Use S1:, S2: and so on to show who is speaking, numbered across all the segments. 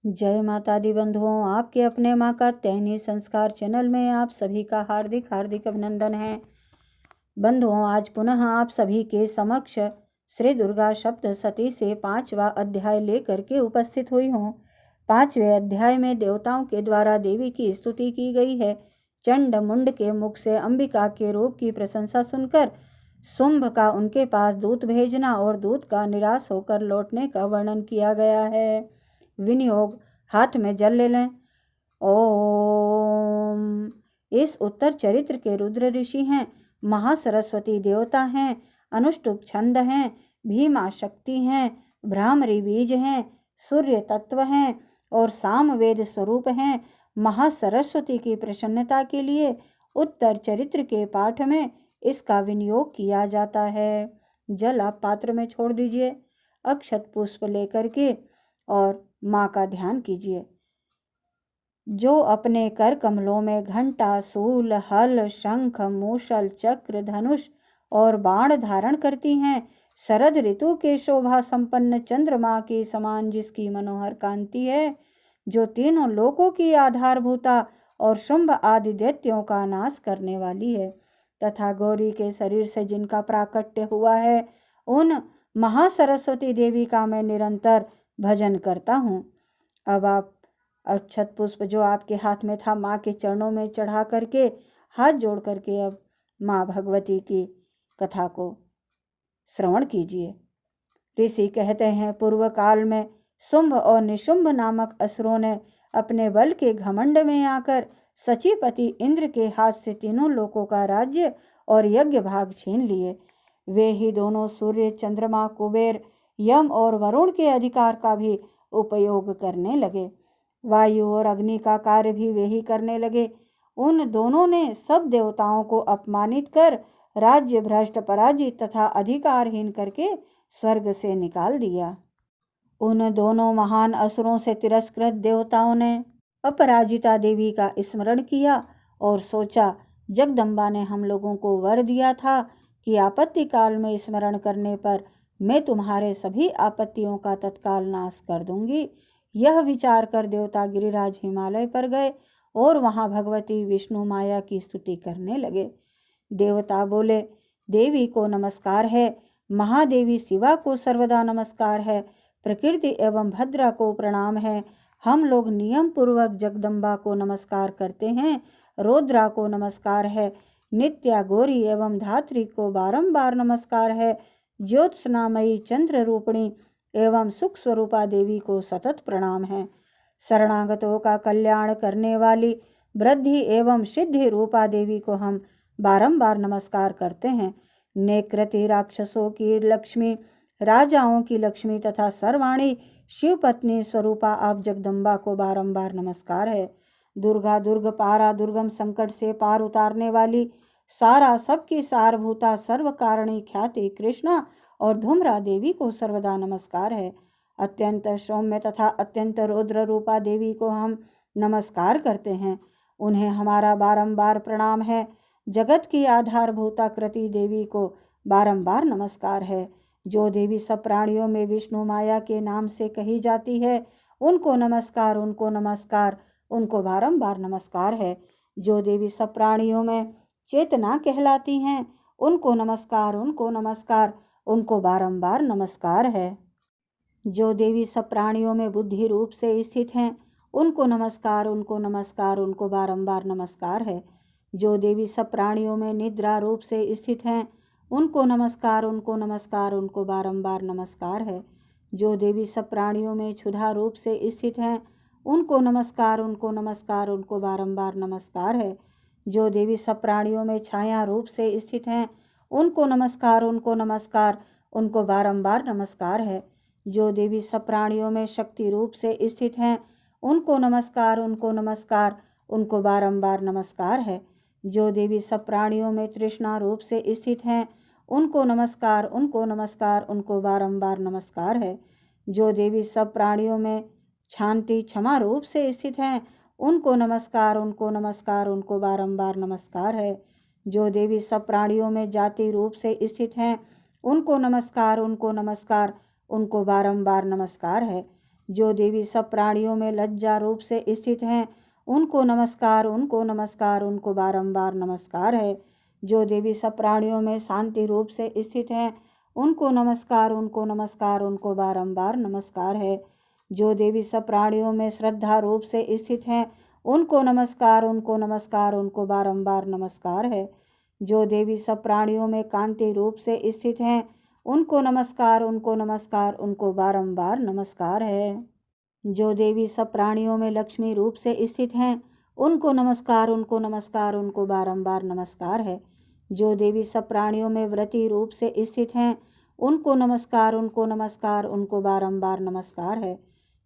S1: जय माता दी बंधुओं, आपके अपने माँ का तैनी संस्कार चैनल में आप सभी का हार्दिक हार्दिक अभिनंदन है। बंधुओं, आज पुनः आप सभी के समक्ष श्री दुर्गा सप्तशती से 5वां अध्याय लेकर के उपस्थित हुई हूँ। 5वें अध्याय में देवताओं के द्वारा देवी की स्तुति की गई है। चंड मुंड के मुख से अंबिका के रूप की प्रशंसा सुनकर शुंभ का उनके पास दूत भेजना और दूत का निराश होकर लौटने का वर्णन किया गया है। विनियोग, हाथ में जल ले लें। ओम। इस उत्तर चरित्र के रुद्र ऋषि हैं, महासरस्वती देवता हैं, अनुष्टुप छंद हैं, भीमा शक्ति हैं, भ्रामरी बीज हैं, सूर्य तत्व हैं और सामवेद स्वरूप हैं। महासरस्वती की प्रसन्नता के लिए उत्तर चरित्र के पाठ में इसका विनियोग किया जाता है। जल आप पात्र में छोड़ दीजिए। अक्षत पुष्प लेकर के और माँ का ध्यान कीजिए। जो अपने कर कमलों में घंटा, सूल, हल, शंख, मूषल, चक्र, धनुष और बाण धारण करती हैं, शरद ऋतु के शोभा संपन्न चंद्रमा के समान जिसकी मनोहर कांति है, जो तीनों लोकों की आधारभूता और शुंभ आदि दैत्यों का नाश करने वाली है, तथा गौरी के शरीर से जिनका प्राकट्य हुआ है, उन महासरस्वती देवी का मैं निरंतर भजन करता हूँ। अब आप अक्षत पुष्प जो आपके हाथ में था माँ के चरणों में चढ़ा करके हाथ जोड़ करके अब माँ भगवती की कथा को श्रवण कीजिए। ऋषि कहते हैं, पूर्व काल में शुंभ और निशुंभ नामक असुरों ने अपने बल के घमंड में आकर सचीपति इंद्र के हाथ से तीनों लोकों का राज्य और यज्ञ भाग छीन लिए। वे ही दोनों सूर्य, चंद्रमा, कुबेर, यम और वरुण के अधिकार का भी उपयोग करने लगे। वायु और अग्नि का कार्य भी वे ही करने लगे। उन दोनों ने सब देवताओं को अपमानित कर राज्य भ्रष्ट, पराजित तथा अधिकारहीन करके स्वर्ग से निकाल दिया। उन दोनों महान असुरों से तिरस्कृत देवताओं ने अपराजिता देवी का स्मरण किया और सोचा, जगदम्बा ने हम लोगों को वर दिया था कि आपत्ति काल में स्मरण करने पर मैं तुम्हारे सभी आपत्तियों का तत्काल नाश कर दूंगी। यह विचार कर देवता गिरिराज हिमालय पर गए और वहां भगवती विष्णु माया की स्तुति करने लगे। देवता बोले, देवी को नमस्कार है, महादेवी शिवा को सर्वदा नमस्कार है, प्रकृति एवं भद्रा को प्रणाम है। हम लोग नियम पूर्वक जगदम्बा को नमस्कार करते हैं। रौद्रा को नमस्कार है, नित्या, गौरी एवं धात्री को बारंबार नमस्कार है। ज्योत्सनामयी, चंद्र रूपिणी एवं सुख स्वरूपा देवी को सतत प्रणाम है। शरणागतों का कल्याण करने वाली वृद्धि एवं सिद्धि रूपा देवी को हम बारंबार नमस्कार करते हैं। नेकृति राक्षसों की लक्ष्मी, राजाओं की लक्ष्मी तथा सर्वाणी शिव पत्नी स्वरूपा आप जगदम्बा को बारंबार नमस्कार है। दुर्गा, दुर्ग पारा, दुर्गम संकट से पार उतारने वाली, सारा सबकी सारभूता, सर्व कारणी ख्याति कृष्णा और धूम्रा देवी को सर्वदा नमस्कार है। अत्यंत सौम्य तथा अत्यंत रौद्र रूपा देवी को हम नमस्कार करते हैं। उन्हें हमारा बारंबार प्रणाम है। जगत की आधारभूता कृति देवी को बारंबार नमस्कार है। जो देवी सब प्राणियों में विष्णु माया के नाम से कही जाती है, उनको नमस्कार, उनको नमस्कार, उनको बारंबार नमस्कार है। जो देवी सब प्राणियों में चेतना कहलाती हैं, उनको नमस्कार, उनको नमस्कार, उनको बारंबार नमस्कार है। जो देवी सब प्राणियों में बुद्धि रूप से स्थित हैं, उनको नमस्कार, उनको नमस्कार, उनको बारंबार नमस्कार है। जो देवी सब प्राणियों में निद्रा रूप से स्थित हैं, उनको नमस्कार, उनको नमस्कार, उनको बारंबार नमस्कार है। जो देवी सब प्राणियों में क्षुधा रूप से स्थित हैं, उनको नमस्कार, उनको नमस्कार, उनको बारंबार नमस्कार है। जो देवी सब प्राणियों में छाया रूप से स्थित हैं, उनको नमस्कार, उनको नमस्कार, उनको बारंबार नमस्कार है। जो देवी सब प्राणियों में शक्ति रूप से स्थित हैं, उनको नमस्कार, उनको नमस्कार, उनको बारंबार नमस्कार है। जो देवी सब प्राणियों में तृष्णा रूप से स्थित हैं, उनको नमस्कार, उनको नमस्कार, उनको बारंबार नमस्कार है। जो देवी सब प्राणियों में शांति क्षमा रूप से स्थित हैं, उनको नमस्कार, उनको नमस्कार, उनको बारंबार नमस्कार है। जो देवी सब प्राणियों में जाति रूप से स्थित हैं, उनको नमस्कार, उनको नमस्कार, उनको बारंबार नमस्कार है। जो देवी सब प्राणियों में लज्जा रूप से स्थित हैं, उनको नमस्कार, उनको नमस्कार, उनको बारंबार नमस्कार है। जो देवी सब प्राणियों में शांति रूप से स्थित हैं, उनको नमस्कार, उनको नमस्कार, उनको बारंबार नमस्कार है। जो देवी सब प्राणियों में श्रद्धा रूप से स्थित हैं, उनको नमस्कार, उनको नमस्कार, उनको बारंबार नमस्कार है। जो देवी सब प्राणियों में कांति रूप से स्थित हैं, उनको नमस्कार, उनको नमस्कार, उनको बारंबार नमस्कार है। जो देवी सब प्राणियों में लक्ष्मी रूप से स्थित हैं, उनको नमस्कार, उनको नमस्कार, उनको बारंबार नमस्कार है। जो देवी सब प्राणियों में व्रती रूप से स्थित हैं, उनको नमस्कार, उनको नमस्कार, उनको बारंबार नमस्कार है।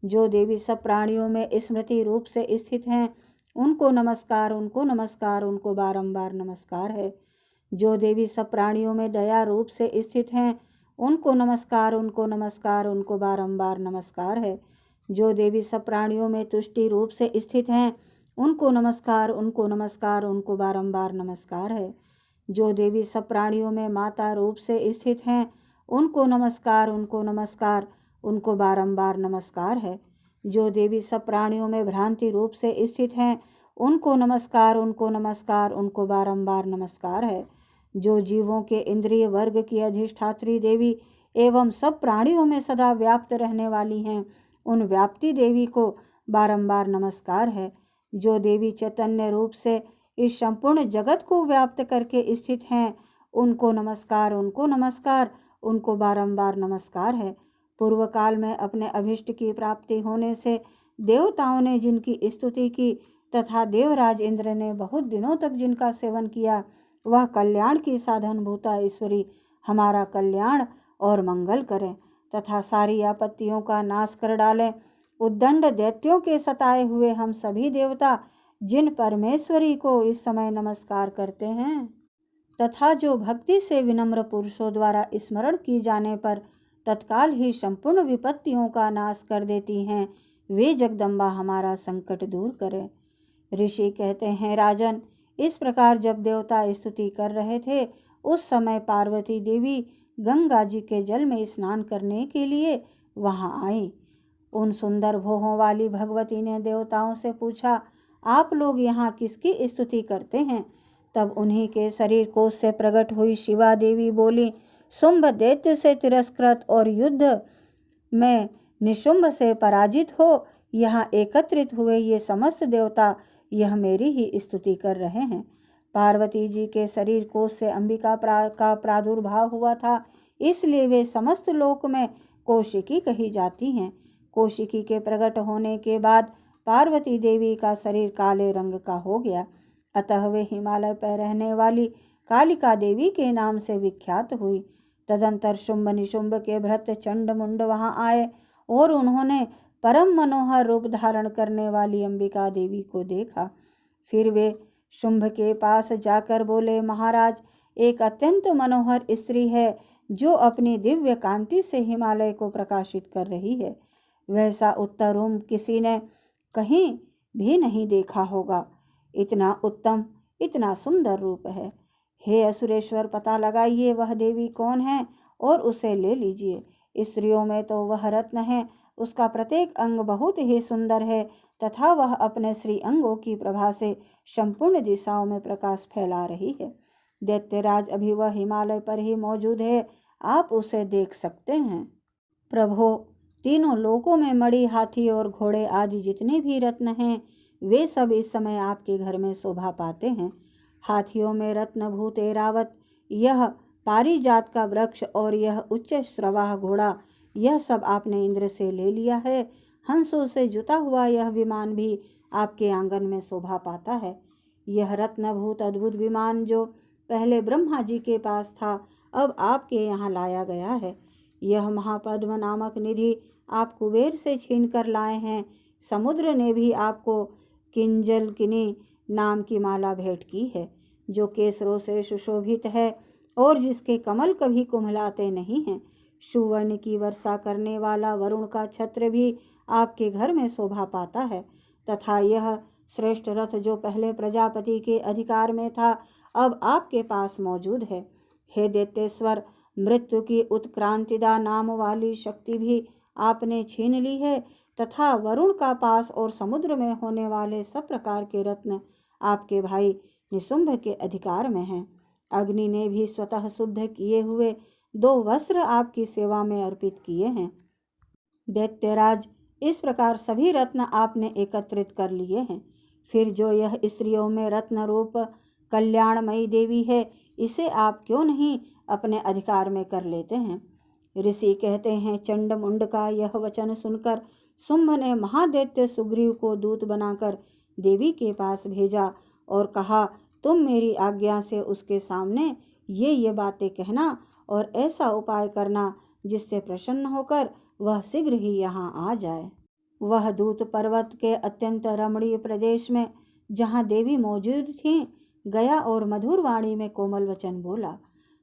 S1: जो देवी सब प्राणियों में स्मृति रूप से स्थित हैं, उनको नमस्कार, उनको नमस्कार, उनको बारंबार नमस्कार है। जो देवी सब प्राणियों में दया रूप से स्थित हैं, उनको नमस्कार, उनको नमस्कार, उनको बारंबार नमस्कार है। जो देवी सब प्राणियों में तुष्टि रूप से स्थित हैं, उनको नमस्कार, उनको नमस्कार, उनको बारंबार नमस्कार है। जो देवी सब प्राणियों में माता रूप से स्थित हैं, उनको नमस्कार, उनको नमस्कार, उनको बारंबार नमस्कार है। जो देवी सब प्राणियों में भ्रांति रूप से स्थित हैं, उनको नमस्कार, उनको नमस्कार, उनको बारंबार नमस्कार है। जो जीवों के इंद्रिय वर्ग की अधिष्ठात्री देवी एवं सब प्राणियों में सदा व्याप्त रहने वाली हैं, उन व्याप्ति देवी को बारंबार नमस्कार है। जो देवी चैतन्य रूप से इस संपूर्ण जगत को व्याप्त करके स्थित हैं, उनको नमस्कार, उनको नमस्कार, उनको बारंबार नमस्कार है। पूर्व काल में अपने अभिष्ट की प्राप्ति होने से देवताओं ने जिनकी स्तुति की तथा देवराज इंद्र ने बहुत दिनों तक जिनका सेवन किया, वह कल्याण की साधन भूता ईश्वरी हमारा कल्याण और मंगल करें तथा सारी आपत्तियों का नाश कर डालें। उद्दंड दैत्यों के सताए हुए हम सभी देवता जिन परमेश्वरी को इस समय नमस्कार करते हैं तथा जो भक्ति से विनम्र पुरुषों द्वारा स्मरण की जाने पर तत्काल ही संपूर्ण विपत्तियों का नाश कर देती हैं, वे जगदम्बा हमारा संकट दूर करें। ऋषि कहते हैं, राजन, इस प्रकार जब देवता स्तुति कर रहे थे, उस समय पार्वती देवी गंगा जी के जल में स्नान करने के लिए वहां आई। उन सुंदर भोहों वाली भगवती ने देवताओं से पूछा, आप लोग यहाँ किसकी स्तुति करते हैं? तब उन्हीं के शरीर कोश से प्रकट हुई शिवा देवी बोली, शुंभ दैत्य से तिरस्कृत और युद्ध में निशुंभ से पराजित हो यहाँ एकत्रित हुए ये समस्त देवता यह मेरी ही स्तुति कर रहे हैं। पार्वती जी के शरीर कोश से अंबिका का प्रादुर्भाव हुआ था, इसलिए वे समस्त लोक में कौशिकी कही जाती हैं। कौशिकी के प्रकट होने के बाद पार्वती देवी का शरीर काले रंग का हो गया, अतः वे हिमालय पर रहने वाली कालिका देवी के नाम से विख्यात हुई। तदंतर शुंभ निशुंभ के भृत्य चंड मुंड वहां आए और उन्होंने परम मनोहर रूप धारण करने वाली अंबिका देवी को देखा। फिर वे शुंभ के पास जाकर बोले, महाराज, एक अत्यंत मनोहर स्त्री है जो अपनी दिव्य कांति से हिमालय को प्रकाशित कर रही है। वैसा उत्तर रूप किसी ने कहीं भी नहीं देखा होगा। इतना उत्तम, इतना सुंदर रूप है। हे असुरेश्वर, पता लगाइए वह देवी कौन है और उसे ले लीजिए। स्त्रियों में तो वह रत्न है, उसका प्रत्येक अंग बहुत ही सुंदर है तथा वह अपने श्री अंगों की प्रभा से संपूर्ण दिशाओं में प्रकाश फैला रही है। दैत्यराज, अभी वह हिमालय पर ही मौजूद है, आप उसे देख सकते हैं। प्रभो, तीनों लोकों में मणि, हाथी और घोड़े आदि जितने भी रत्न हैं, वे सब इस समय आपके घर में शोभा पाते हैं। हाथियों में रत्नभूत ऐरावत, यह पारिजात का वृक्ष और यह उच्च श्रवाह घोड़ा, यह सब आपने इंद्र से ले लिया है। हंसों से जुता हुआ यह विमान भी आपके आंगन में शोभा पाता है। यह रत्नभूत अद्भुत विमान जो पहले ब्रह्मा जी के पास था, अब आपके यहाँ लाया गया है। यह महापद्म नामक निधि आप कुबेर से छीन कर लाए हैं। समुद्र ने भी आपको किंजलकिनी नाम की माला भेंट की है, जो केसरों से सुशोभित है और जिसके कमल कभी कुम्हलाते नहीं हैं। सुवर्ण की वर्षा करने वाला वरुण का छत्र भी आपके घर में शोभा पाता है तथा यह श्रेष्ठ रथ जो पहले प्रजापति के अधिकार में था, अब आपके पास मौजूद है। हे दैत्येश्वर, मृत्यु की उत्क्रांतिदा नाम वाली शक्ति भी आपने छीन ली है तथा वरुण का पास और समुद्र में होने वाले सब प्रकार के रत्न आपके भाई निशुंभ के अधिकार में हैं। अग्नि ने भी स्वतः शुद्ध किए हुए 2 वस्त्र आपकी सेवा में अर्पित किए हैं। दैत्यराज, इस प्रकार सभी रत्न आपने एकत्रित कर लिए हैं। फिर जो यह स्त्रियों में रत्न रूप कल्याणमयी देवी है, इसे आप क्यों नहीं अपने अधिकार में कर लेते हैं? ऋषि कहते हैं, चंड मुंड का यह वचन सुनकर शुंभ ने महादैत्य सुग्रीव को दूत बनाकर देवी के पास भेजा और कहा, तुम मेरी आज्ञा से उसके सामने ये बातें कहना और ऐसा उपाय करना जिससे प्रसन्न होकर वह शीघ्र ही यहाँ आ जाए। वह दूत पर्वत के अत्यंत रमणीय प्रदेश में, जहाँ देवी मौजूद थीं, गया और मधुर वाणी में कोमल वचन बोला।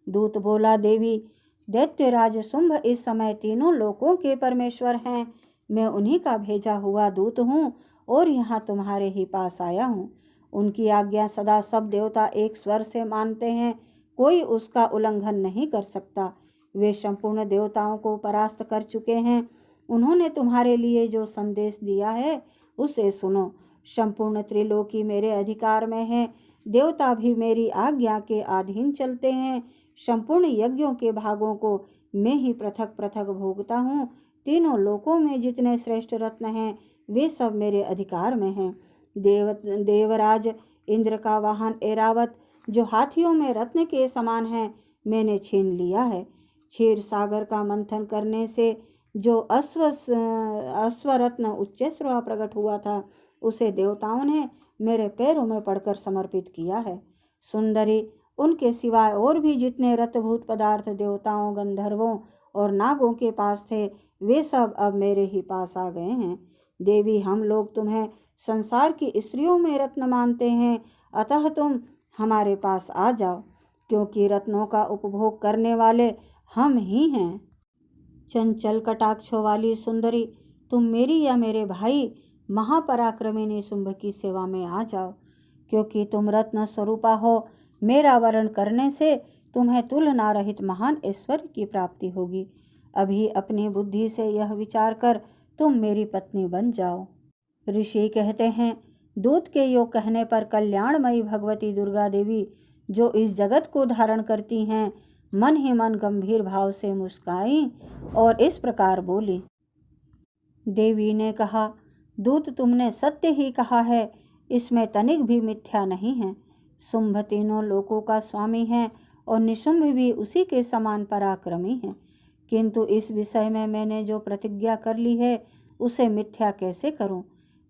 S1: दूत बोला, देवी, दैत्यराज शुंभ इस समय तीनों लोकों के परमेश्वर हैं। मैं उन्हीं का भेजा हुआ दूत हूँ और यहाँ तुम्हारे ही पास आया हूँ। उनकी आज्ञा सदा सब देवता एक स्वर से मानते हैं, कोई उसका उल्लंघन नहीं कर सकता। वे संपूर्ण देवताओं को परास्त कर चुके हैं। उन्होंने तुम्हारे लिए जो संदेश दिया है उसे सुनो। संपूर्ण त्रिलोकी मेरे अधिकार में है। देवता भी मेरी आज्ञा के अधीन चलते हैं। संपूर्ण यज्ञों के भागों को मैं ही पृथक पृथक भोगता हूँ। तीनों लोकों में जितने श्रेष्ठ रत्न हैं वे सब मेरे अधिकार में हैं। देवराज इंद्र का वाहन ऐरावत, जो हाथियों में रत्न के समान है, मैंने छीन लिया है। क्षीर सागर का मंथन करने से जो अश्वरत्न उच्चैश्रवा प्रकट हुआ था, उसे देवताओं ने मेरे पैरों में पड़कर समर्पित किया है। सुंदरी, उनके सिवाय और भी जितने रत्नभूत पदार्थ देवताओं, गंधर्वों और नागों के पास थे, वे सब अब मेरे ही पास आ गए हैं। देवी, हम लोग तुम्हें संसार की स्त्रियों में रत्न मानते हैं, अतः तुम हमारे पास आ जाओ, क्योंकि रत्नों का उपभोग करने वाले हम ही हैं। चंचल कटाक्षों वाली सुंदरी, तुम मेरी या मेरे भाई महापराक्रमी शुंभ की सेवा में आ जाओ, क्योंकि तुम रत्न स्वरूपा हो। मेरा वर्ण करने से तुम्हें तुलना रहित महान ऐश्वर्य की प्राप्ति होगी। अभी अपनी बुद्धि से यह विचार कर तुम मेरी पत्नी बन जाओ। ऋषि कहते हैं, दूत के योग कहने पर कल्याणमयी भगवती दुर्गा देवी, जो इस जगत को धारण करती हैं, मन ही मन गंभीर भाव से मुस्काई और इस प्रकार बोली। देवी ने कहा, दूत, तुमने सत्य ही कहा है, इसमें तनिक भी मिथ्या नहीं है। शुंभ तीनों लोकों का स्वामी है और निशुंभ भी उसी के समान पराक्रमी है, किंतु इस विषय में मैंने जो प्रतिज्ञा कर ली है उसे मिथ्या कैसे करूं?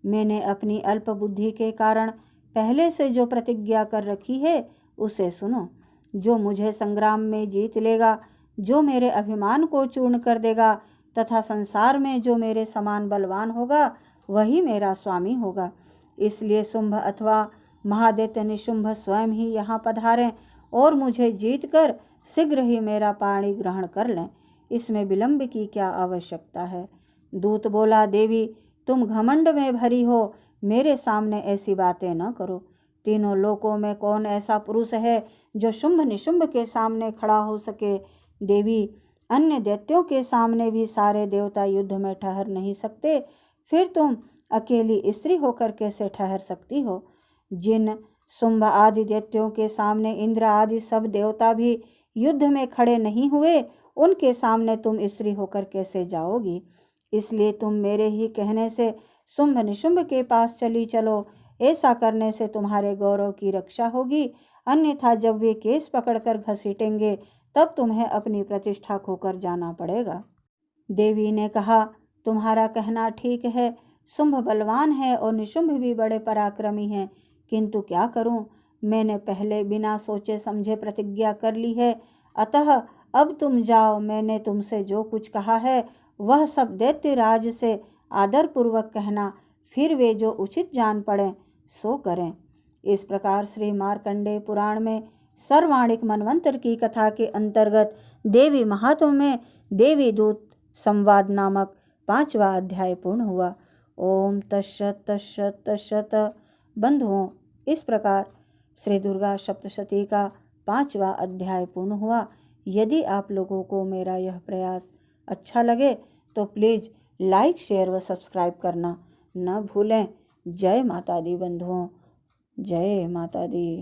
S1: मैंने अपनी अल्प बुद्धि के कारण पहले से जो प्रतिज्ञा कर रखी है उसे सुनो। जो मुझे संग्राम में जीत लेगा, जो मेरे अभिमान को चूर्ण कर देगा तथा संसार में जो मेरे समान बलवान होगा, वही मेरा स्वामी होगा। इसलिए शुंभ अथवा महादैत्य निशुंभ स्वयं ही यहाँ पधारें और मुझे जीतकर शीघ्र ही मेरा पाणी ग्रहण कर लें। इसमें विलंब की क्या आवश्यकता है? दूत बोला, देवी, तुम घमंड में भरी हो, मेरे सामने ऐसी बातें न करो। तीनों लोकों में कौन ऐसा पुरुष है जो शुंभ निशुंभ के सामने खड़ा हो सके? देवी, अन्य दैत्यों के सामने भी सारे देवता युद्ध में ठहर नहीं सकते, फिर तुम अकेली स्त्री होकर कैसे ठहर सकती हो? जिन शुंभ आदि दैत्यों के सामने इंद्र आदि सब देवता भी युद्ध में खड़े नहीं हुए, उनके सामने तुम स्त्री होकर कैसे जाओगी? इसलिए तुम मेरे ही कहने से शुंभ निशुंभ के पास चली चलो। ऐसा करने से तुम्हारे गौरव की रक्षा होगी, अन्यथा जब वे केस पकड़कर घसीटेंगे तब तुम्हें अपनी प्रतिष्ठा खोकर जाना पड़ेगा। देवी ने कहा, तुम्हारा कहना ठीक है। शुंभ बलवान है और निशुंभ भी बड़े पराक्रमी हैं, किंतु क्या करूं? मैंने पहले बिना सोचे समझे प्रतिज्ञा कर ली है, अतः अब तुम जाओ। मैंने तुमसे जो कुछ कहा है वह सब दैत्यराज से आदरपूर्वक कहना, फिर वे जो उचित जान पड़े सो करें। इस प्रकार श्री मार्कंडेय पुराण में सर्वाणिक मनवंतर की कथा के अंतर्गत देवी महात्म्य में देवी दूत संवाद नामक 5वां अध्याय पूर्ण हुआ। ओम तत्सत तत्सत तत्सत। बंधुओं, इस प्रकार श्री दुर्गा सप्तशती का 5वां अध्याय पूर्ण हुआ। यदि आप लोगों को मेरा यह प्रयास अच्छा लगे तो प्लीज़ लाइक शेयर व सब्सक्राइब करना न भूलें। जय माता दी बंधुओं, जय माता दी।